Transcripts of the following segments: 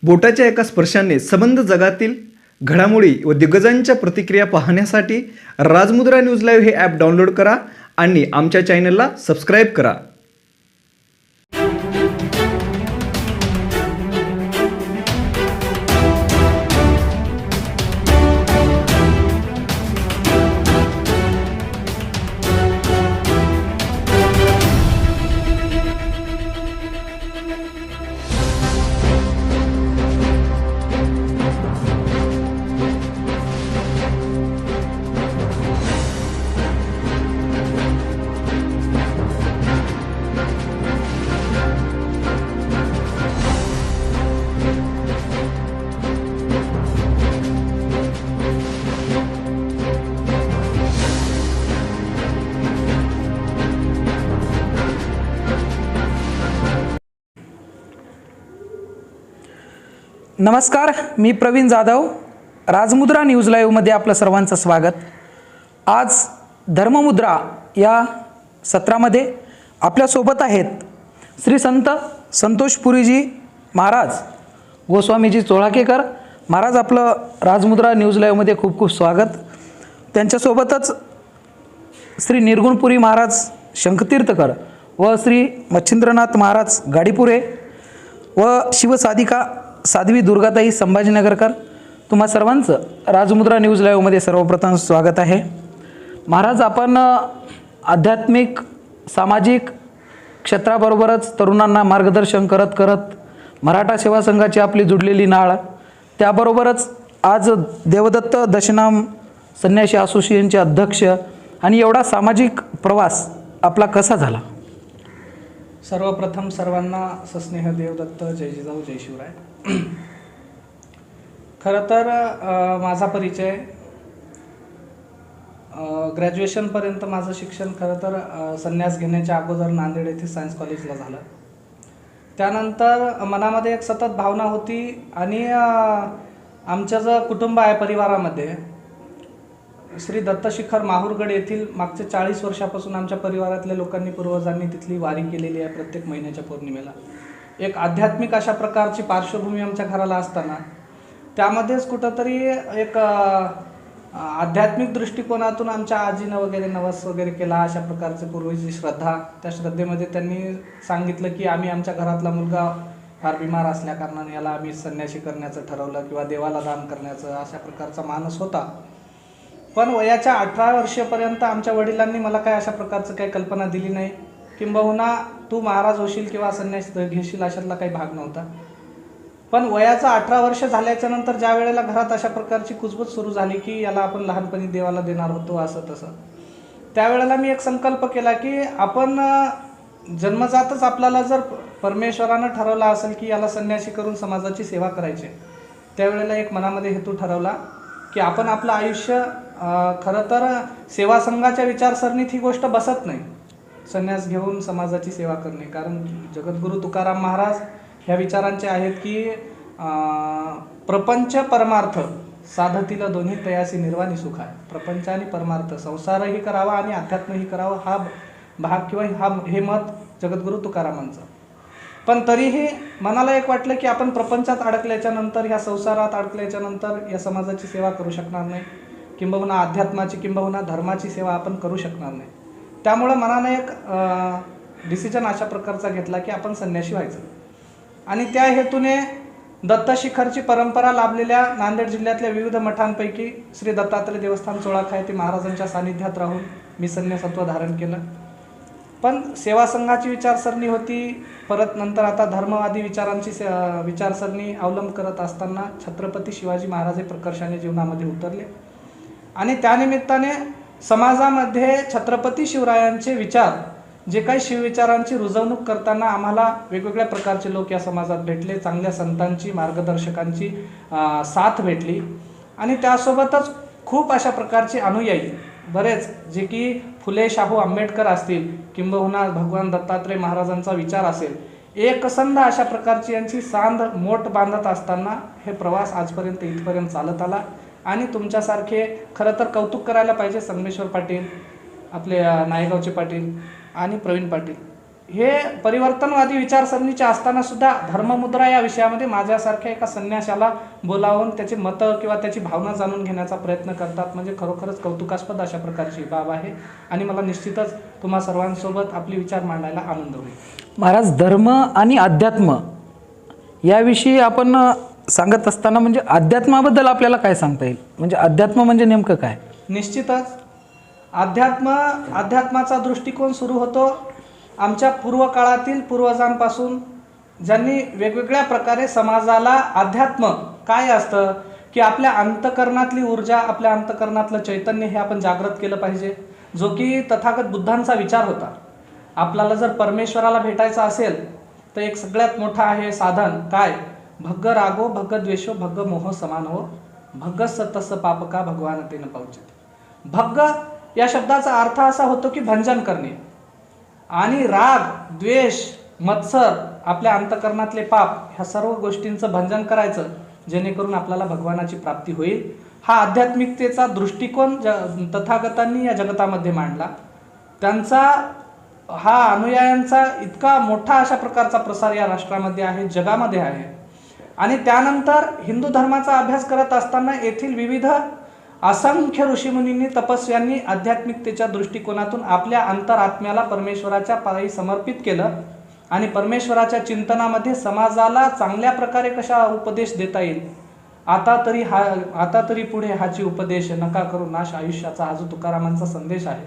बोटाच्या एका स्पर्शाने संबंध जगातील घडामोडी व दिग्गजांच्या प्रतिक्रिया पाहण्यासाठी राजमुद्रा न्यूज लाईव्ह हे ॲप डाउनलोड करा आणि आमच्या चॅनलला सबस्क्राईब करा. नमस्कार, मी प्रवीण जाधव. राजमुद्रा न्यूज लाईव्हमध्ये आपलं सर्वांचं स्वागत. आज धर्ममुद्रा या सत्रामध्ये आपल्यासोबत आहेत श्री संत संतोषपुरीजी महाराज, गोस्वामीजी चोळाकेकर महाराज. आपलं राजमुद्रा न्यूज लाईव्हमध्ये खूप खूप स्वागत. त्यांच्यासोबतच श्री निर्गुणपुरी महाराज शंखतीर्थकर व श्री मच्छिंद्रनाथ महाराज गाडीपुरे व शिवसाधिका साध्वी दुर्गाताई संभाजीनगरकर. तुम्हा सर्वांचं राजमुद्रा न्यूज लाईव्हमध्ये सर्वप्रथम स्वागत आहे. महाराज, आपण आध्यात्मिक सामाजिक क्षेत्राबरोबरच तरुणांना मार्गदर्शन करत करत मराठा सेवा संघाची आपली जुडलेली नाळ, त्याबरोबरच आज देवदत्त दशनाम संन्यासी असोसिएशनचे अध्यक्ष, आणि एवढा सामाजिक प्रवास आपला कसा झाला? सर्वप्रथम सर्वांना सस्नेह देवदत्त, जय जिजाऊ, जय शिवराय. खरं तर माझा परिचय ग्रॅज्युएशनपर्यंत माझं शिक्षण खरं तर संन्यास घेण्याच्या अगोदर नांदेड येथे सायन्स कॉलेजला झालं. त्यानंतर मनामध्ये एक सतत भावना होती, आणि आमचं जो कुटुंब आहे परिवारामध्ये श्री दत्तशिखर माहूरगड येथील मागच्या 40 वर्षापासून आमच्या परिवारातल्या लोकांनी, पूर्वजांनी तिथली वारी केलेली आहे प्रत्येक महिन्याच्या पौर्णिमेला. एक आध्यात्मिक अशा प्रकारची पार्श्वभूमी आमच्या घराला असताना त्यामध्येच कुठंतरी एक आध्यात्मिक दृष्टिकोनातून आमच्या आजीनं वगैरे नवस वगैरे केला. अशा प्रकारचे पूर्वीची श्रद्धा, त्या श्रद्धेमध्ये त्यांनी सांगितलं की आम्ही आमच्या घरातला मुलगा फार बिमार असल्याकारणाने याला आम्ही संन्यासी करण्याचं ठरवलं किंवा देवाला दान करण्याचं, अशा प्रकारचा मानस होता. पण वयाच्या 18 वर्षापर्यंत आमच्या वडिलांनी मला काय अशा प्रकारचं काही कल्पना दिली नाही. किंबहुना तू महाराज होशील किंवा संन्यास घेशील अशातला काही भाग नव्हता. पण वयाचं 18 वर्ष झाल्याच्या नंतर ज्या वेळेला घरात अशा प्रकारची कुजबूज सुरू झाली की याला आपण लहानपणी देवाला देणार होतो असं तसं, त्यावेळेला मी एक संकल्प केला की आपण जन्मजातच आपल्याला जर परमेश्वरानं ठरवलं असेल की याला संन्यासी करून समाजाची सेवा करायची, त्यावेळेला एक मनामध्ये हेतू ठरवला की आपण आपलं आयुष्य खरं तर सेवा संघाच्या विचारसरणीत ही गोष्ट बसत नाही, संन्यास घेऊन समाजाची सेवा करणे. कारण जगद्गुरू तुकाराम महाराज ह्या विचारांचे आहेत की प्रपंच परमार्थ साधतील दोन्ही तयासी निर्वाणी सुख आहे. प्रपंच आणि परमार्थ, संसारही करावा आणि अध्यात्मही करावं, हा भाग किंवा हे मत जगद्गुरू तुकारामांचं. पण तरीही मनाला एक वाटलं की आपण प्रपंचात अडकल्याच्या नंतर, ह्या संसारात अडकल्याच्या नंतर या समाजाची सेवा करू शकणार नाही, किंबहुना अध्यात्माची किंबहुना धर्माची सेवा आपण करू शकणार नाही. त्यामुळं मनाने एक डिसिजन अशा प्रकारचा घेतला की आपण संन्यासी व्हायचं. आणि त्या हेतूने दत्तशिखरची परंपरा लाभलेल्या नांदेड जिल्ह्यातल्या विविध मठांपैकी श्री दत्तात्रय देवस्थान चोळाखा येथे महाराजांच्या सानिध्यात राहून मी संन्यासत्व धारण केलं. पण सेवा संघाची विचारसरणी होती, परत नंतर आता धर्मवादी विचारांची विचारसरणी अवलंब करत असताना छत्रपती शिवाजी महाराज हे प्रकर्षाने जीवनामध्ये उतरले. आणि त्यानिमित्ताने समाजामध्ये छत्रपती शिवरायांचे विचार, जे काही शिवविचारांची रुजवणूक करताना आम्हाला वेगवेगळ्या प्रकारचे लोक या समाजात भेटले, चांगल्या संतांची, मार्गदर्शकांची साथ भेटली. आणि त्यासोबतच खूप अशा प्रकारचे अनुयायी बरेच, जे की फुले शाहू आंबेडकर असतील किंबहुना भगवान दत्तात्रय महाराजांचा विचार असेल, एकसंध अशा प्रकारची यांची सांध मोठ बांधत असताना हे प्रवास आजपर्यंत इथपर्यंत चालत आला. आणि तुमच्यासारखे खरं तर कौतुक करायला पाहिजे संगमेश्वर पाटील, आपले नायगावचे पाटील आणि प्रवीण पाटील, हे परिवर्तनवादी विचारसरणीचे असताना सुद्धा धर्ममुद्रा या विषयामध्ये माझ्यासारख्या एका संन्याशाला बोलावून त्याची मतं किंवा त्याची भावना जाणून घेण्याचा प्रयत्न करतात, म्हणजे खरोखरच कौतुकास्पद अशा प्रकारची बाब आहे आणि मला निश्चितच तुम्हा सर्वांसोबत आपले विचार मांडायला आनंद होईल. महाराज, धर्म आणि अध्यात्म याविषयी आपण सांगत असताना म्हणजे अध्यात्माबद्दल आपल्याला काय सांगता येईल? म्हणजे अध्यात्म म्हणजे नेमकं काय? निश्चितच अध्यात्माचा दृष्टिकोन सुरू होतो आमच्या पूर्वकाळातील पूर्वजांपासून, ज्यांनी वेगवेगळ्या प्रकारे समाजाला अध्यात्म काय असतं की आपल्या अंतकरणातली ऊर्जा, आपल्या अंतकरणातलं चैतन्य हे आपण जागृत केलं पाहिजे, जो की तथागत बुद्धांचा विचार होता. आपल्याला जर परमेश्वराला भेटायचं असेल तर एक सगळ्यात मोठं आहे साधन काय? भग्ग रागो भग्ग द्वेषो भग्ग मोह समान हो, भग्ग सतस पापका भगवान ते न पावचे. भग्ग या शब्दाचा अर्थ असा होतो की भंजन करणे, आणि राग, द्वेष, मत्सर, आपल्या अंतकरणातले पाप, ह्या सर्व गोष्टींचं भंजन करायचं, जेणेकरून आपल्याला भगवानाची प्राप्ती होईल. हा आध्यात्मिकतेचा दृष्टिकोन तथागतांनी या जगतामध्ये मांडला. त्यांचा हा अनुयायांचा इतका मोठा अशा प्रकारचा प्रसार या राष्ट्रामध्ये आहे, जगामध्ये आहे. आणि त्यानंतर हिंदू धर्माचा अभ्यास करत असताना येथील विविध असंख्य ऋषीमुनींनी, तपस्व्यांनी आध्यात्मिकतेच्या दृष्टिकोनातून आपल्या अंतरात्म्याला परमेश्वराच्या पायी समर्पित केलं आणि परमेश्वराच्या चिंतनामध्ये समाजाला चांगल्या प्रकारे कशा उपदेश देता येईल, आता तरी पुढे हाची उपदेश नका करू नाश आयुष्याचा, हा जो तुकारामांचा संदेश आहे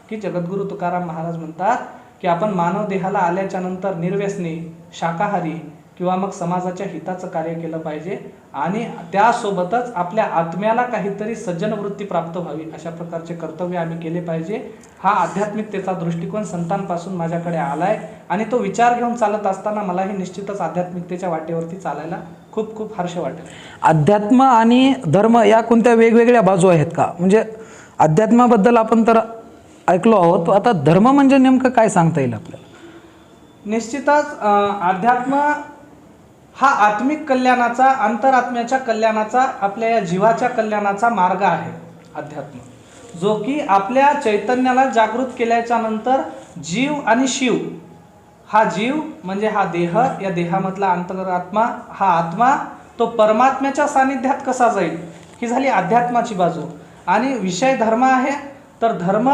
की जगद्गुरु तुकाराम महाराज म्हणतात की आपण मानव देहाला आल्याच्या नंतर निर्व्यसनी, शाकाहारी किंवा मग समाजाच्या हिताचं कार्य केलं पाहिजे आणि त्यासोबतच आपल्या आत्म्याला काहीतरी सज्जन वृत्ती प्राप्त व्हावी अशा प्रकारचे कर्तव्य आम्ही केले पाहिजे. हा आध्यात्मिकतेचा दृष्टिकोन संतांपासून माझ्याकडे आलाय आणि तो विचार घेऊन चालत असताना मलाही निश्चितच आध्यात्मिकतेच्या वाटेवरती चालायला खूप खूप हर्ष वाटेल. अध्यात्म आणि धर्म या कोणत्या वेगवेगळ्या बाजू आहेत का? म्हणजे अध्यात्माबद्दल आपण तर ऐकलो आहोत, आता धर्म म्हणजे नेमकं काय सांगता येईल आपल्याला? निश्चितच अध्यात्म हा आत्मिक कल्याणाचा, अंतरात्म्याच्या कल्याणाचा, आपल्या या जीवाच्या कल्याणाचा मार्ग आहे. अध्यात्म जो की आपल्या चैतन्याला जागृत केल्याच्या नंतर जीव आणि शिव, हा जीव म्हणजे हा देह, या देहामधला अंतरात्मा, हा आत्मा तो परमात्म्याच्या सानिध्यात कसा जाईल, ही झाली अध्यात्माची बाजू. आणि विषय धर्म आहे, तर धर्म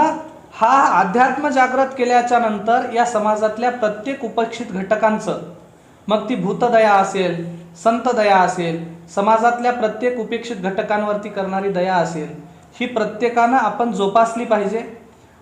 हा अध्यात्म जागृत केल्याच्या नंतर या समाजातल्या प्रत्येक उपेक्षित घटकांचं, मग ती भूतदया असेल, संत दया असेल, समाजातल्या प्रत्येक उपेक्षित घटकांवरती करणारी दया असेल, ही प्रत्येकानं आपण जोपासली पाहिजे.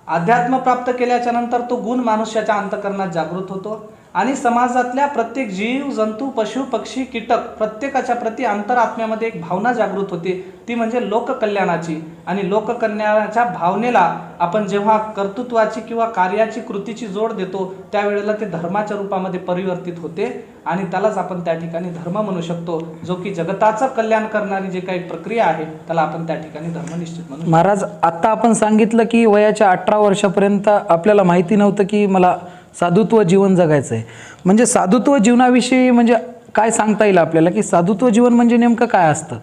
अध्यात्म प्राप्त केल्याच्या नंतर तो गुण मनुष्याच्या अंतकरणात जागृत होतो आणि समाजातल्या प्रत्येक जीव, जंतू, पशु, पक्षी, कीटक प्रत्येकाच्या प्रती अंतरात्म्यामध्ये एक भावना जागृत होते, ती म्हणजे लोककल्याणाची. आणि लोककल्याणाच्या भावनेला आपण जेव्हा कर्तृत्वाची किंवा कार्याची, कृतीची जोड देतो त्यावेळेला ते धर्माच्या रूपामध्ये परिवर्तित होते आणि त्यालाच आपण त्या ठिकाणी धर्म म्हणू शकतो, जो की जगताचं कल्याण करणारी जे काही प्रक्रिया आहे त्याला आपण त्या ठिकाणी धर्म निश्चित म्हणू शकतो. महाराज, आता आपण सांगितलं की वयाच्या 18 वर्षापर्यंत आपल्याला माहिती नव्हतं की मला साधुत्व जीवन जगायचं आहे. म्हणजे साधुत्व जीवनाविषयी म्हणजे काय सांगता येईल आपल्याला, की साधुत्व जीवन म्हणजे नेमकं काय असतं?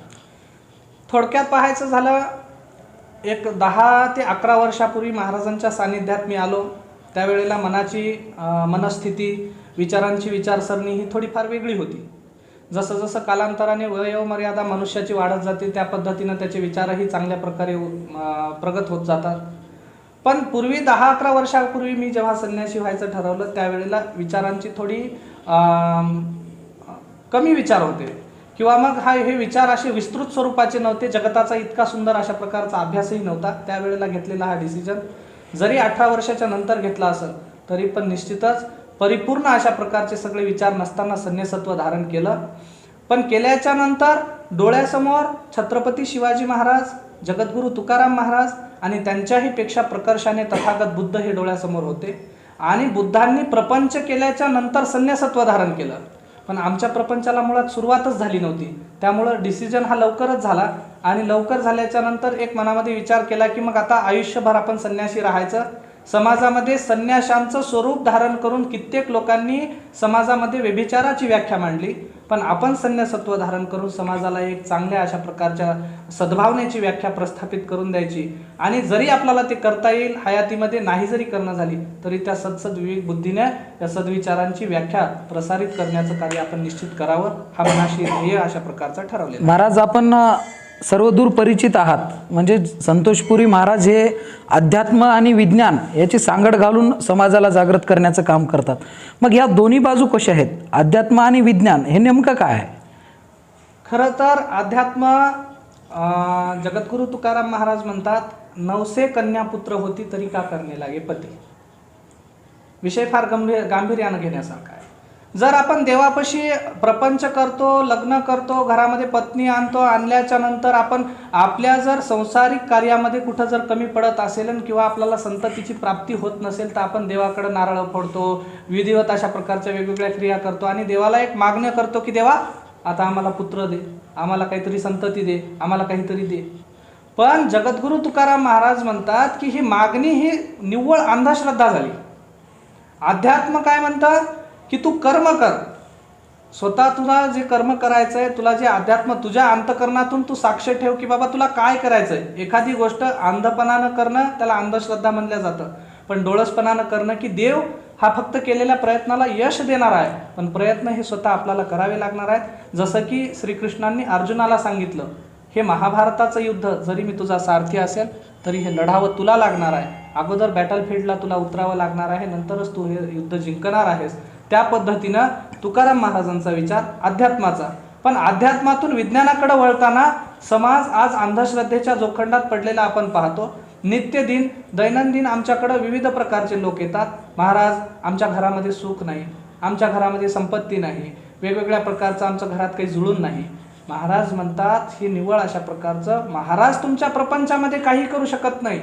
थोडक्यात पाहायचं झालं, एक 10 ते 11 वर्षापूर्वी महाराजांच्या सानिध्यात मी आलो. त्यावेळेला मनाची मनस्थिती, विचारांची विचारसरणी ही थोडीफार वेगळी होती. जसं जसं कालांतराने वयोमर्यादा मनुष्याची वाढत जाते त्या पद्धतीनं त्याचे विचारही चांगल्या प्रकारे प्रगत होत जातात. पण पूर्वी 10-11 वर्षापूर्वी मी जेव्हा संन्यासी व्हायचं ठरवलं त्यावेळेला विचारांची थोडी कमी विचार होते किंवा मग हे विचार असे विस्तृत स्वरूपाचे नव्हते. जगताचा इतका सुंदर अशा प्रकारचा अभ्यासही नव्हता. त्यावेळेला घेतलेला हा डिसिजन जरी 18 वर्षाच्या नंतर घेतला असेल तरी पण निश्चितच परिपूर्ण अशा प्रकारचे सगळे विचार नसताना संन्यासत्व धारण केलं. पण केल्याच्या नंतर डोळ्यासमोर छत्रपती शिवाजी महाराज, जगद्गुरू तुकाराम महाराज आणि त्यांच्याही पेक्षा प्रकर्षाने तथागत बुद्ध हे डोळ्यासमोर होते. आणि बुद्धांनी प्रपंच केल्याच्या नंतर संन्यासत्व धारण केलं. पण आमच्या प्रपंचाला मुळात सुरुवातच झाली नव्हती. त्यामुळं डिसिजन हा लवकरच झाला आणि लवकर झाल्याच्या नंतर एक मनामध्ये विचार केला की मग आता आयुष्यभर आपण संन्यासी राहायचं. समाजामध्ये संन्याशांचं स्वरूप धारण करून कित्येक लोकांनी समाजामध्ये व्यभिचाराची व्याख्या मांडली, पण आपण संन्यासत्व धारण करून समाजाला एक चांगल्या अशा प्रकारच्या सद्भावनेची व्याख्या प्रस्थापित करून द्यायची. आणि जरी आपल्याला ते करता येईल, हयातीमध्ये नाही जरी करणं झाली तरी त्या विवेक बुद्धीने त्या सद्विचारांची व्याख्या प्रसारित करण्याचं कार्य आपण निश्चित करावं, हा मनाशी ध्येय अशा प्रकारचा ठरवलेला. महाराज, आपण सर्वदूर परिचित आहात. म्हणजे संतोषपुरी महाराज हे अध्यात्म आणि विज्ञान याची सांगड घालून समाजाला जागृत करण्याचं काम करतात. मग या दोन्ही बाजू कशा आहेत? अध्यात्म आणि विज्ञान हे नेमकं काय आहे? खरं तर अध्यात्म, जगद्गुरु तुकाराम महाराज म्हणतात, 900 कन्या पुत्र होती तरी का करणे लागे पती. विषय फार गांभीर्यानं घेण्यासारखा आहे. जर आपण देवापाशी प्रपंच करतो, लग्न करतो, घरामध्ये पत्नी आणतो, आणल्याच्या नंतर आपण आपल्या जर संसारिक कार्यामध्ये कुठं जर कमी पडत असेल किंवा आपल्याला संततीची प्राप्ती होत नसेल तर आपण देवाकडे नारळ फोडतो, विधिवत अशा प्रकारच्या वेगवेगळ्या क्रिया करतो आणि देवाला एक मागण्या करतो की देवा आता आम्हाला पुत्र दे, आम्हाला काहीतरी संतती दे, आम्हाला काहीतरी दे. पण जगद्गुरु तुकाराम महाराज म्हणतात की ही मागणी ही निव्वळ अंधश्रद्धा झाली. अध्यात्म काय म्हणतं की तू कर्म कर, स्वतः तुला जे कर्म करायचंय, तुला जे अध्यात्म तुझ्या अंतकरणातून तू साक्ष ठेव की बाबा तुला काय करायचंय. एखादी गोष्ट अंधपणानं करणं त्याला अंधश्रद्धा म्हणलं जातं, पण डोळसपणानं करणं की देव हा फक्त केलेल्या प्रयत्नाला यश देणार आहे, पण प्रयत्न हे स्वतः आपल्याला करावे लागणार आहेत. जसं की श्रीकृष्णांनी अर्जुनाला सांगितलं, हे महाभारताचं युद्ध जरी मी तुझा सारथी असेल तरी हे लढावं तुला लागणार आहे. अगोदर बॅटलफील्डला तुला उतरावं लागणार आहे, नंतरच तू हे युद्ध जिंकणार आहेस. त्या पद्धतीनं तुकाराम महाराजांचा विचार अध्यात्माचा. पण अध्यात्मातून विज्ञानाकडे वळताना समाज आज अंधश्रद्धेच्या जोखंडात पडलेला आपण पाहतो. नित्यदिन दैनंदिन आमच्याकडे विविध प्रकारचे लोक येतात, महाराज आमच्या घरामध्ये सुख नाही, आमच्या घरामध्ये संपत्ती नाही, वेगवेगळ्या प्रकारचं आमच्या घरात काही जुळून नाही. महाराज म्हणतात ही निव्वळ अशा प्रकारचं, महाराज तुमच्या प्रपंचामध्ये काही करू शकत नाही.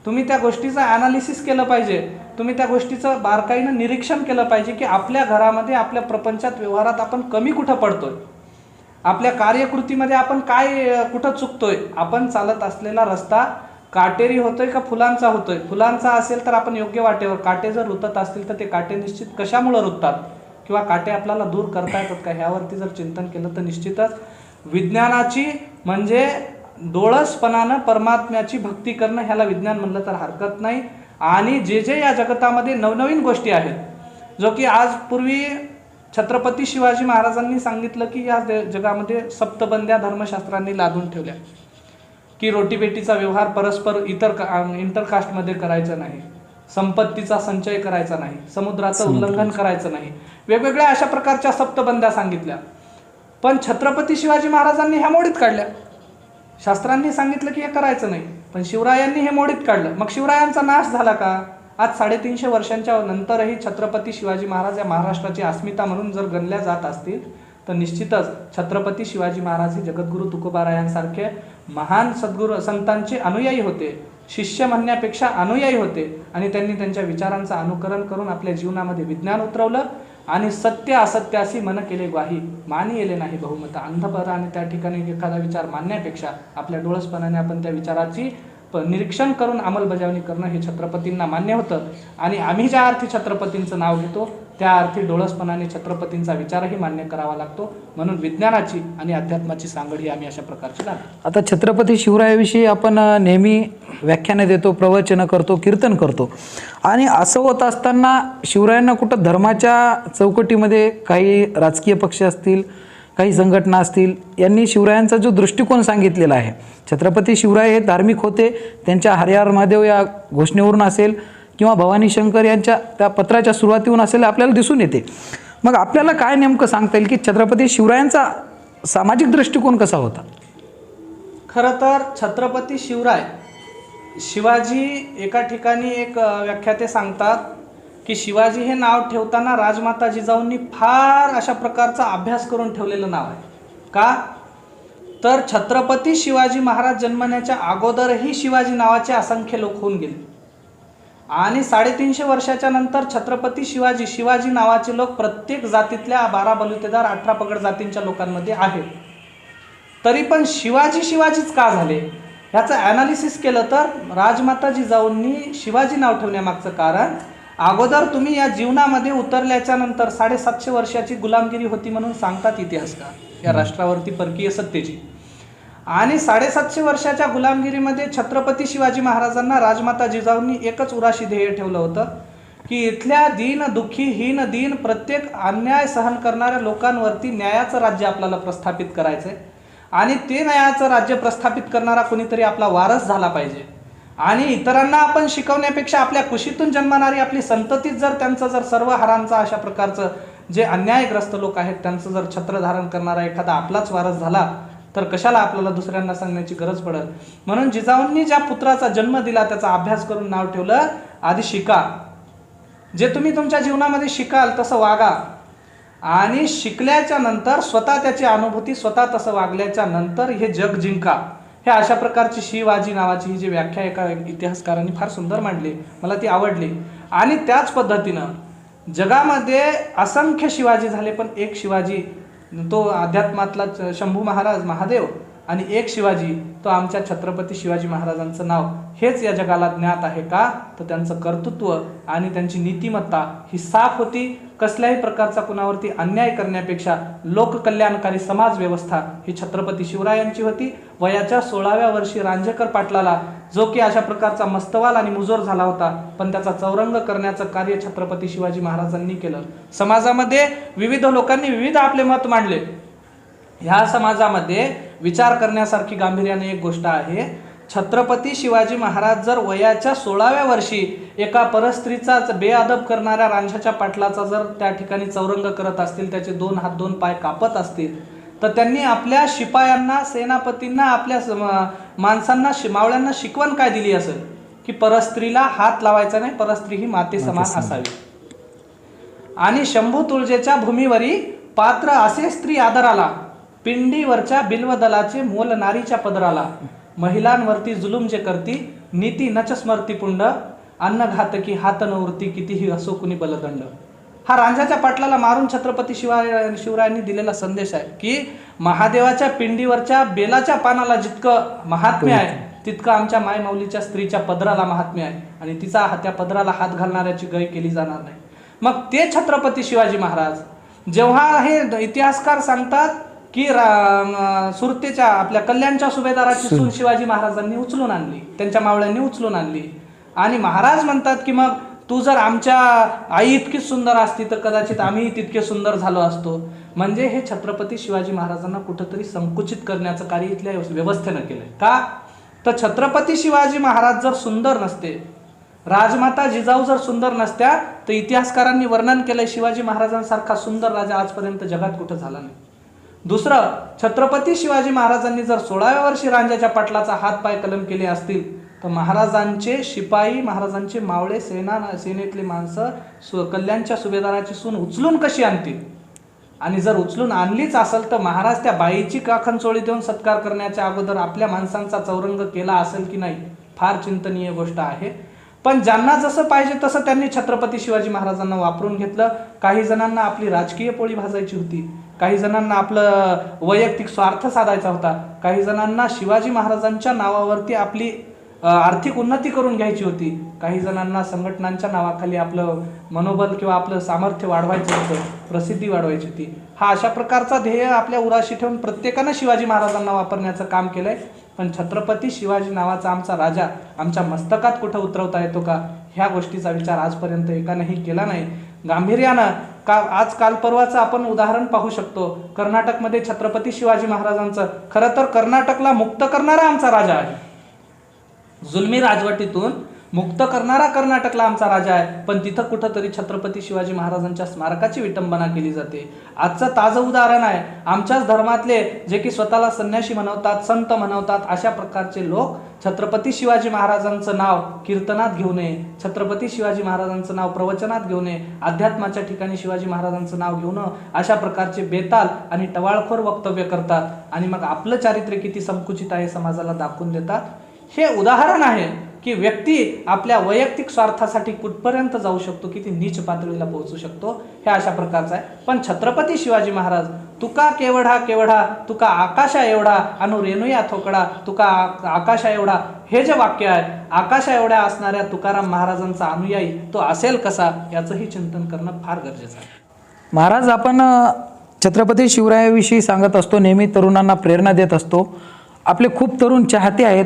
तुम्ही त्या गोष्टीचं ॲनालिसिस केलं पाहिजे, तुम्ही त्या गोष्टीचं बारकाईनं निरीक्षण केलं पाहिजे की आपल्या घरामध्ये, आपल्या प्रपंचात, व्यवहारात आपण कमी कुठं पडतोय, आपल्या कार्यकृतीमध्ये आपण काय कुठं चुकतोय, आपण चालत असलेला रस्ता काटेरी होतोय का फुलांचा होतोय. फुलांचा असेल तर आपण योग्य वाटेवर, काटे जर रुतत असतील तर ते काटे निश्चित कशामुळे रुततात किंवा काटे आपल्याला दूर करता येतात का, ह्यावरती जर चिंतन केलं तर निश्चितच विज्ञानाची म्हणजे डोळसपणानं परमात्म्याची भक्ती करणं, ह्याला विज्ञान म्हणलं तर हरकत नाही. आणि जे जे या जगतामध्ये नवनवीन गोष्टी आहेत, जो की आज पूर्वी छत्रपती शिवाजी महाराजांनी सांगितलं की या जगामध्ये सप्तबंद्या धर्मशास्त्रांनी लादून ठेवल्या की रोटीबेटीचा व्यवहार परस्पर इंटरकास्टमध्ये करायचा नाही, संपत्तीचा संचय करायचा नाही, समुद्राचं उल्लंघन करायचं नाही, वेगवेगळ्या अशा प्रकारच्या सप्तबंद्या सांगितल्या. पण छत्रपती शिवाजी महाराजांनी ह्या मोडीत काढल्या. शास्त्रांनी सांगितलं की हे करायचं नाही, पण शिवरायांनी हे मोडीत काढलं. मग शिवरायांचा नाश झाला का? आज 350 वर्षांच्या नंतरही छत्रपती शिवाजी महाराज या महाराष्ट्राची अस्मिता म्हणून जर गणल्या जात असतील तर निश्चितच छत्रपती शिवाजी महाराज हे जगद्गुरु तुकोबारायांसारखे महान सद्गुरू संतांचे अनुयायी होते, शिष्य म्हणण्यापेक्षा अनुयायी होते. आणि त्यांनी त्यांच्या विचारांचं अनुकरण करून आपल्या जीवनामध्ये विज्ञान उतरवलं आणि सत्य असत्यासी मन केले ग्वाही, मानी येले नाही बहुमत. अंधपणा आणि त्या ठिकाणी एखादा विचार मानण्यापेक्षा आपल्या डोळसपणाने आपण त्या विचाराची निरीक्षण करून अंमलबजावणी करणं हे छत्रपतींना मान्य होतं. आणि आम्ही ज्या अर्थी छत्रपतींचं नाव घेतो त्या अर्थी डोळसपणाने छत्रपतींचा विचारही मान्य करावा लागतो. म्हणून विज्ञानाची आणि अध्यात्माची सांगड ही आम्ही अशा प्रकारची लागतो. आता छत्रपती शिवरायाविषयी आपण नेहमी व्याख्याने देतो, प्रवचनं करतो, कीर्तन करतो. आणि असं होत असताना शिवरायांना कुठं धर्माच्या चौकटीमध्ये काही राजकीय पक्ष असतील, काही संघटना असतील, यांनी शिवरायांचा जो दृष्टिकोन सांगितलेला आहे, छत्रपती शिवराय हे धार्मिक होते, त्यांच्या हरिहर महादेव या घोषणेवरून असेल किंवा भवानी शंकर यांच्या त्या पत्राच्या सुरुवातीहून असेल आपल्याला दिसून येते. मग आपल्याला काय नेमकं सांगता येईल की छत्रपती शिवरायांचा सामाजिक दृष्टिकोन कसा होता? खरं तर छत्रपती शिवराय, शिवाजी एका ठिकाणी एक व्याख्याते सांगतात की शिवाजी हे नाव ठेवताना राजमाता जिजाऊंनी फार अशा प्रकारचा अभ्यास करून ठेवलेलं नाव आहे. का तर छत्रपती शिवाजी महाराज जन्मण्याच्या अगोदरही शिवाजी नावाचे असंख्य लोक होऊन गेले आणि 350 वर्षाच्या नंतर छत्रपती शिवाजी नावाचे लोक प्रत्येक जातीतल्या 12 बलुतेदार 18 पगड जातींच्या लोकांमध्ये आहेत. तरी पण शिवाजीच का झाले? ह्याचं ॲनालिसिस केलं तर राजमाता जिजाऊंनी शिवाजी नाव ठेवण्यामागचं कारण, अगोदर तुम्ही या जीवनामध्ये उतरल्याच्या नंतर 750 वर्षाची गुलामगिरी होती म्हणून सांगतात इतिहासकार या राष्ट्रावरती परकीय सत्तेची. आणि 750 वर्षाच्या गुलामगिरीमध्ये छत्रपती शिवाजी महाराजांना राजमाता जिजाऊंनी एकच उराशी ध्येय ठेवलं होतं की इथल्या दीन दुःखी हीन दीन प्रत्येक अन्याय सहन करणाऱ्या लोकांवरती न्यायाचं राज्य आपल्याला प्रस्थापित करायचं आहे. आणि ते न्यायाचं राज्य प्रस्थापित करणारा कोणीतरी आपला वारस झाला पाहिजे. आणि इतरांना आपण शिकवण्यापेक्षा आपल्या कुशीतून जन्मणारी आपली संततीच जर त्यांचं जर सर्व हारांचा अशा प्रकारचं जे अन्यायग्रस्त लोक आहेत त्यांचं जर छत्र धारण करणारा एखादा आपलाच वारस झाला तर कशाला आपल्याला दुसऱ्यांना सांगण्याची गरज पडत. म्हणून जिजाऊंनी ज्या पुत्राचा जन्म दिला त्याचा अभ्यास करून नाव ठेवलं आधी शिका. जे तुम्ही तुमच्या जीवनामध्ये शिकाल तसं वागा. आणि शिकल्याच्या नंतर स्वतः त्याची अनुभूती स्वतः तसं वागल्याच्या नंतर हे जग जिंका. हे अशा प्रकारची शिवाजी नावाची ही जी व्याख्या एका इतिहासकारांनी फार सुंदर मांडली, मला ती आवडली. आणि त्याच पद्धतीनं जगामध्ये असंख्य शिवाजी झाले पण एक शिवाजी तो अध्यात्मातला शंभू महाराज महादेव, आणि एक शिवाजी तो आमच्या छत्रपती शिवाजी महाराजांचं नाव हेच या जगाला ज्ञात आहे का, तर त्यांचं कर्तृत्व आणि त्यांची नीतिमत्ता ही साफ होती. कसल्याही प्रकारचा कुणावरती अन्याय करण्यापेक्षा लोककल्याणकारी समाज व्यवस्था ही छत्रपती शिवरायांची होती. वयाच्या 16व्या वर्षी रांझेकर पाटलाला जो की अशा प्रकारचा मस्तवाल आणि मुजोर झाला होता पण त्याचा चौरंग करण्याचं कार्य छत्रपती शिवाजी महाराजांनी केलं. समाजामध्ये विविध लोकांनी विविध आपले मत मांडले. ह्या समाजामध्ये विचार करण्यासारखी गांभीर्याने एक गोष्ट आहे. छत्रपती शिवाजी महाराज जर वयाच्या 16व्या वर्षी एका परस्त्रीचा बेअदब करणाऱ्या रांझ्याच्या पाटलाचा जर त्या ठिकाणी चौरंग करत असतील, त्याचे 2 हात 2 पाय कापत असतील, तर त्यांनी आपल्या शिपायांना सेनापतींना आपल्या माणसांना मावळ्यांना शिकवण काय दिली असेल की परस्त्रीला हात लावायचा नाही, परस्त्री ही माते समान असावी. आणि शंभू तुळजेच्या भूमीवरी पात्र असे स्त्री आदराला, पिंडीवरच्या बिल्वदलाचे मोल नारीच्या पदराला, महिलांवरती जुलूम जे करती नीती नच स्मरती पुंड, अन्न घातकी हात न उरती कितीही असो कुणी बलदंड. हा रांझ्याच्या पाटलाला मारून छत्रपती शिवरायांनी दिलेला संदेश आहे की महादेवाच्या पिंडीवरच्या बेलाच्या पानाला जितकं महात्म्य आहे तितकं आमच्या मायमाऊलीच्या स्त्रीच्या पदराला महात्म्य आहे आणि तिचा त्या पदराला हात घालणाऱ्याची गय केली जाणार नाही. मग ते छत्रपती शिवाजी महाराज जेव्हा हे इतिहासकार सांगतात की सुरतेच्या आपल्या कल्याणच्या सुभेदाराची सून शिवाजी महाराजांनी उचलून आणली, त्यांच्या मावळ्यांनी उचलून आणली, आणि महाराज म्हणतात की मग तू जर आमच्या आई इतकीच सुंदर असती तर कदाचित आम्ही तितके सुंदर झालो असतो. म्हणजे हे छत्रपती शिवाजी महाराजांना कुठंतरी संकुचित करण्याचं कार्य इथल्या व्यवस्थेनं केलंय. का तर छत्रपती शिवाजी महाराज जर सुंदर नसते, राजमाता जिजाऊ जर सुंदर नसत्या, तर इतिहासकारांनी वर्णन केलंय शिवाजी महाराजांसारखा सुंदर राजा आजपर्यंत जगात कुठं झाला नाही. दुसरं, छत्रपती शिवाजी महाराजांनी जर 16व्या वर्षी रांझ्याच्या पाटलाचा हात पाय कलम केले असतील तर महाराजांचे शिपाई, महाराजांचे मावळे, सेनेतले माणसं कल्याणच्या सुभेदाराची सून उचलून कशी आणतील, आणि जर उचलून आणलीच असेल तर महाराज त्या बाईची काखणचोळी देऊन सत्कार करण्याच्या अगोदर आपल्या माणसांचा चौरंग केला असेल की नाही, फार चिंतनीय गोष्ट आहे. पण ज्यांना जसं पाहिजे तसं त्यांनी छत्रपती शिवाजी महाराजांना वापरून घेतलं. काही जणांना आपली राजकीय पोळी भाजायची होती, काही जणांना आपलं वैयक्तिक स्वार्थ साधायचा होता, काही जणांना शिवाजी महाराजांच्या नावावरती आपली आर्थिक उन्नती करून घ्यायची होती, काही जणांना संघटनांच्या नावाखाली आपलं मनोबल किंवा आपलं सामर्थ्य वाढवायचं होतं, प्रसिद्धी वाढवायची होती. हा अशा प्रकारचा ध्येय आपल्या उराशी ठेवून प्रत्येकानं शिवाजी महाराजांना वापरण्याचं काम केलंय. पण छत्रपती शिवाजी नावाचा आमचा राजा आमच्या मस्तकात कुठं उतरवता येतो का, ह्या गोष्टीचा विचार आजपर्यंत एकानेही केला नाही. गांभीर्यानं आज काल परवाचं आपण उदाहरण पाहू शकतो. कर्नाटकमध्ये छत्रपती शिवाजी महाराजांचं, खरं तर कर्नाटकला मुक्त करणारा आमचा राजा आहे, जुलमी राजवटीतून मुक्त करणारा कर्नाटकला आमचा राजा आहे, पण तिथं कुठंतरी छत्रपती शिवाजी महाराजांच्या स्मारकाची विटंबना केली जाते. आजचं ताजं उदाहरण आहे, आमच्याच धर्मातले जे की स्वतःला संन्यासी म्हणवतात, संत म्हणवतात, अशा प्रकारचे लोक छत्रपती शिवाजी महाराजांचं नाव कीर्तनात घेऊ नये, छत्रपती शिवाजी महाराजांचं नाव प्रवचनात घेऊ नये, अध्यात्माच्या ठिकाणी शिवाजी महाराजांचं नाव घेऊ नये, अशा प्रकारचे बेताल आणि टवाळखोर वक्तव्य करतात आणि मग आपलं चारित्र्य किती संकुचित आहे समाजाला दाखवून देतात. हे उदाहरण आहे की व्यक्ती आपल्या वैयक्तिक स्वार्थासाठी कुठपर्यंत जाऊ शकतो, किती नीच पातळीला पोहोचू शकतो, हे अशा प्रकारचं आहे. पण छत्रपती शिवाजी महाराज तुका केवढा केवढा तुका आकाशा एवढा अनु रेणुया थोकडा तुका आकाशा एवढा, हे जे वाक्य आहे, आकाशा एवढ्या असणाऱ्या तुकाराम महाराजांचा अनुयायी तो असेल कसा, याचंही चिंतन करणं फार गरजेचं आहे. महाराज, आपण छत्रपती शिवरायाविषयी सांगत असतो, नेहमी तरुणांना प्रेरणा देत असतो. आपले खूप तरुण चाहते आहेत,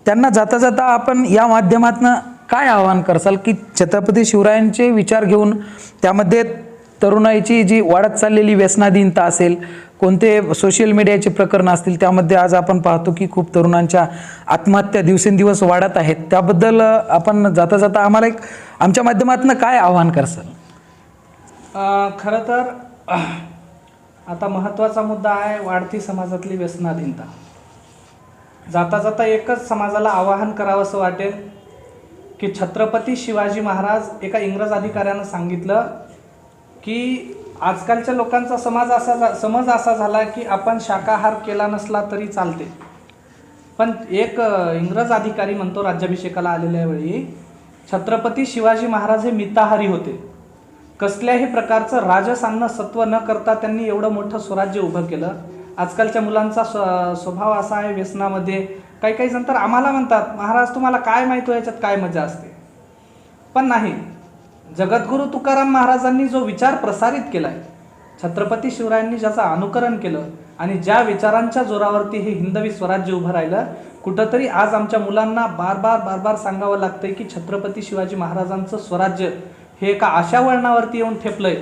त्यांना जाता जाता आपण या माध्यमातून काय आवाहन करसाल की छत्रपती शिवरायांचे विचार घेऊन त्यामध्ये तरुणाईची जी वाढत चाललेली व्यसनाधीनता असेल, कोणते सोशल मीडियाचे प्रकरण असतील, त्यामध्ये आज आपण पाहतो की खूप तरुणांच्या आत्महत्या दिवसेंदिवस वाढत आहेत, त्याबद्दल आपण जाता जाता आम्हाला एक आमच्या माध्यमातून काय आवाहन करसाल? खरं तर आता महत्त्वाचा मुद्दा आहे वाढती समाजातली व्यसनाधीनता. जाता जाता एकच समाजाला आवाहन करावं असं वाटेल की छत्रपती शिवाजी महाराज, एका इंग्रज अधिकाऱ्यानं सांगितलं की आजकालच्या लोकांचा समज असा झाला की आपण शाकाहार केला नसला तरी चालते. पण एक इंग्रज अधिकारी म्हणतो राज्याभिषेकाला आलेल्या वेळी छत्रपती शिवाजी महाराज हे मिताहारी होते. कसल्याही प्रकारचं राजसान्न सत्व न करता त्यांनी एवढं मोठं स्वराज्य उभं केलं. आजकालच्या मुलांचा स्वभाव असा आहे व्यसनामध्ये. काही काही जण तर आम्हाला म्हणतात, महाराज तुम्हाला काय माहिती याच्यात काय मजा असते. पण नाही, जगद्गुरू तुकाराम महाराजांनी जो विचार प्रसारित केला आहे, छत्रपती शिवरायांनी ज्याचं अनुकरण केलं आणि ज्या विचारांच्या जोरावरती हे हिंदवी स्वराज्य उभं राहिलं, कुठंतरी आज आमच्या मुलांना बार बार सांगावं लागतंय की छत्रपती शिवाजी महाराजांचं स्वराज्य हे एका अशा वळणावरती येऊन ठेपलंय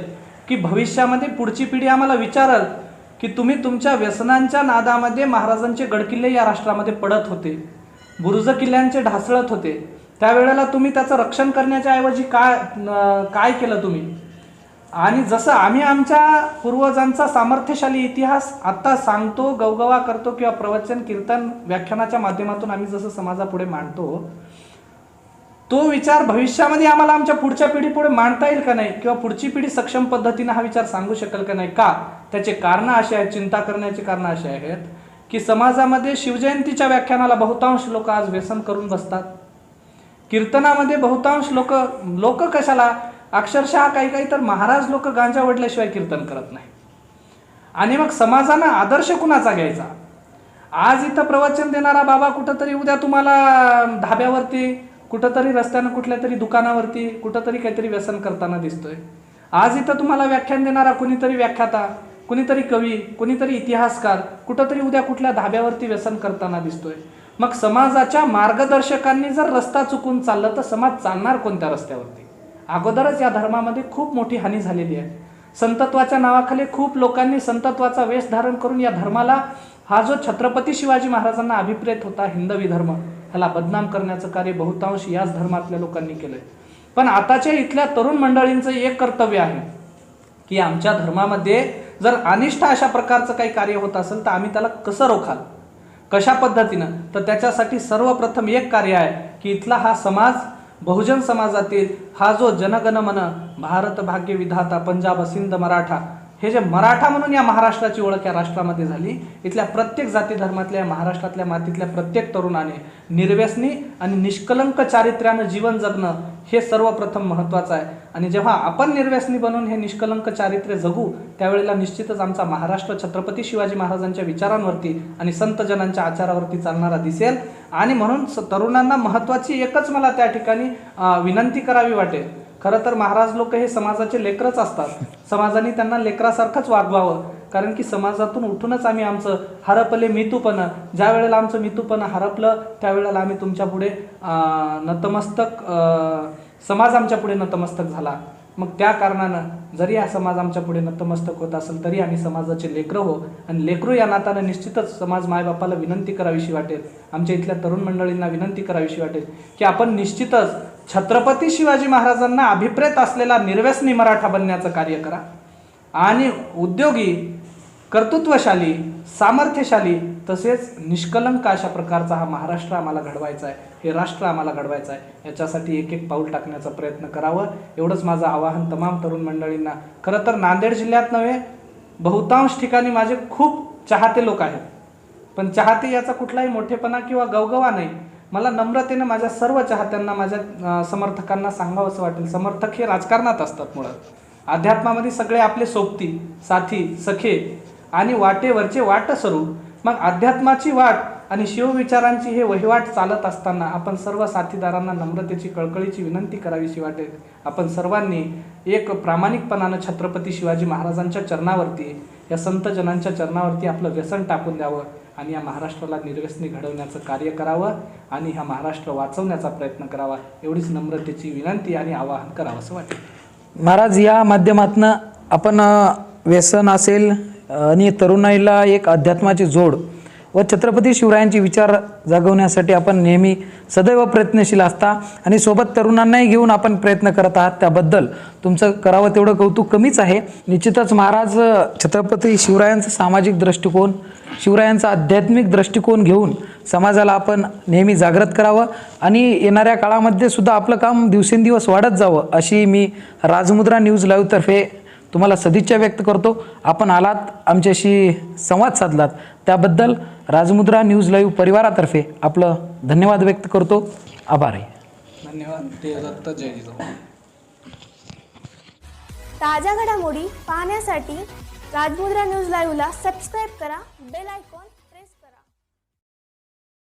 की भविष्यामध्ये पुढची पिढी आम्हाला विचारल की तुम्ही तुमच्या व्यसनांच्या नादामध्ये महाराजांचे गडकिल्ले या राष्ट्रामध्ये पडत होते, बुरुज किल्ल्यांचे ढासळत होते, त्यावेळेला तुम्ही त्याचं रक्षण करण्याच्या ऐवजी काय केलं तुम्ही. आणि जसं आम्ही आमच्या पूर्वजांचा सामर्थ्यशाली इतिहास आत्ता सांगतो, गवगवा करतो किंवा प्रवचन कीर्तन व्याख्यानाच्या माध्यमातून आम्ही जसं समाजापुढे मांडतो, तो विचार भविष्यामध्ये आम्हाला आमच्या पुढच्या पिढीपुढे मांडता येईल का नाही, किंवा पुढची पिढी सक्षम पद्धतीने हा विचार सांगू शकेल का नाही. का? त्याचे कारणं असे आहेत, चिंता करण्याची कारणं अशी आहेत की समाजामध्ये शिवजयंतीच्या व्याख्यानाला बहुतांश लोक आज व्यसन करून बसतात. कीर्तनामध्ये बहुतांश लोक कशाला, अक्षरशः काही तर महाराज लोक गांजा वडल्याशिवाय कीर्तन करत नाही. आणि मग समाजानं आदर्श कुणाचा घ्यायचा? आज इथं प्रवचन देणारा बाबा कुठंतरी उद्या तुम्हाला धाब्यावरती, कुठंतरी रस्त्यानं कुठल्या तरी दुकानावरती कुठंतरी काहीतरी व्यसन करताना दिसतोय. आज इथं तुम्हाला व्याख्यान देणारा कुणीतरी व्याख्याता, कुणीतरी कवी, कुणीतरी इतिहासकार कुठंतरी उद्या कुठल्या धाब्यावरती व्यसन करताना दिसतोय. मग समाजाच्या मार्गदर्शकांनी जर रस्ता चुकून चाललं तर समाज चालणार कोणत्या रस्त्यावरती? अगोदरच या धर्मामध्ये खूप मोठी हानी झालेली आहे. संतत्वाच्या नावाखाली खूप लोकांनी संतत्वाचा वेश धारण करून या धर्माला, हा जो छत्रपती शिवाजी महाराजांना अभिप्रेत होता हिंदवी धर्म, ह्याला बदनाम करण्याचं कार्य बहुतांश याच धर्मातल्या लोकांनी केलंय. पण आताच्या इथल्या तरुण मंडळींचं एक कर्तव्य आहे की आमच्या धर्मामध्ये जर अनिष्ट अशा प्रकारचं काही कार्य होत असेल तर आम्ही त्याला कसं रोखाल, कशा पद्धतीनं. तर त्याच्यासाठी सर्वप्रथम एक कार्य आहे की इथला हा समाज, बहुजन समाजातील हा जो जनगणमन भारत भाग्य विधाता पंजाब सिंध मराठा, हे जे मराठा म्हणून या महाराष्ट्राची ओळख या राष्ट्रामध्ये झाली, इथल्या प्रत्येक जाती धर्मातल्या महाराष्ट्रातल्या मातीतल्या प्रत्येक तरुणाने निर्व्यसनी आणि निष्कलंक चारित्र्यानं जीवन जगणं हे सर्वप्रथम महत्त्वाचं आहे. आणि जेव्हा आपण निर्व्यसनी बनून हे निष्कलंक चारित्र्य जगू, त्यावेळेला निश्चितच आमचा महाराष्ट्र छत्रपती शिवाजी महाराजांच्या विचारांवरती आणि संतजनांच्या आचारावरती चालणारा दिसेल. आणि म्हणून तरुणांना महत्त्वाची एकच मला त्या ठिकाणी विनंती करावी वाटेल. खरं तर महाराज लोक हे समाजाचे लेकरच असतात, समाजाने त्यांना लेकरासारखंच वागवावं. कारण की समाजातून उठूनच आम्ही आमचं हरपले मितूपणं, ज्या वेळेला आमचं मितूपणं हरपलं त्यावेळेला आम्ही तुमच्या पुढे नतमस्तक, समाज आमच्या पुढे नतमस्तक झाला. मग त्या कारणानं जरी हा समाज आमच्या पुढे नतमस्तक होत असेल तरी आम्ही समाजाचे लेकरं हो, आणि लेकरू या नात्यानं निश्चितच समाज मायबापाला विनंती करावीशी वाटेल, आमच्या इथल्या तरुण मंडळींना विनंती करावीशी वाटेल की आपण निश्चितच छत्रपती शिवाजी महाराजांना अभिप्रेत असलेला निर्व्यसनी मराठा बनण्याचं कार्य करा. आणि उद्योगी, कर्तृत्वशाली, सामर्थ्यशाली तसेच निष्कलंक अशा प्रकारचा हा महाराष्ट्र आम्हाला घडवायचा आहे, हे राष्ट्र आम्हाला घडवायचं आहे. याच्यासाठी एक एक पाऊल टाकण्याचा प्रयत्न करावं, एवढंच माझं आवाहन तमाम तरुण मंडळींना. खरं तर नांदेड जिल्ह्यात नव्हे, बहुतांश ठिकाणी माझे खूप चाहते लोक आहेत. पण चाहते याचा कुठलाही मोठेपणा किंवा गवगवा नाही. मला नम्रतेनं माझ्या सर्व चाहत्यांना, माझ्या समर्थकांना सांगावं असं वाटेल, समर्थक हे राजकारणात असतात मुळात. अध्यात्मामध्ये सगळे आपले सोबती, साथी, सखे आणि वाटेवरचे वाट सरू. मग अध्यात्माची वाट आणि शिवविचारांची हे वहिवाट चालत असताना आपण सर्व साथीदारांना नम्रतेची कळकळीची विनंती करावीशी वाटेल. आपण सर्वांनी एक प्रामाणिकपणानं छत्रपती शिवाजी महाराजांच्या चरणावरती, या संतजनांच्या चरणावरती आपलं व्यसन टाकून द्यावं आणि या महाराष्ट्राला निर्व्यसनी घडवण्याचं कार्य करावं आणि हा महाराष्ट्र वाचवण्याचा प्रयत्न करावा. एवढीच नम्रतेची विनंती आणि आवाहन करावं असं वाटेल. महाराज, या माध्यमातून आपण व्यसन असेल आणि तरुणाईला एक अध्यात्माची जोड व छत्रपती शिवरायांचे विचार जागवण्यासाठी आपण नेहमी सदैव प्रयत्नशील असता आणि सोबत तरुणांनाही घेऊन आपण प्रयत्न करत आहात, त्याबद्दल तुमचं करावं तेवढं कौतुक कमीच आहे. निश्चितच महाराज, छत्रपती शिवरायांचा सामाजिक दृष्टिकोन, शिवरायांचा आध्यात्मिक दृष्टिकोन घेऊन समाजाला आपण नेहमी जागृत करावं आणि येणाऱ्या काळामध्ये सुद्धा आपलं काम दिवसेंदिवस वाढत जावं अशी मी राजमुद्रा न्यूज लाईव्हतर्फे तुम्हाला सदिच्छा व्यक्त करतो. आपण आलात, आमच्याशी संवाद साधलात, त्याबद्दल राजमुद्रा न्यूज लाईव्ह परिवारातर्फे आपलं धन्यवाद व्यक्त करतो. आभार आहे. धन्यवाद. देवदत्त. जय जिजाऊ. ताज्या घडामोडी पाहण्यासाठी राजमुद्रा न्यूज लाईव्हला सबस्क्राईब करा, बेल आयकॉन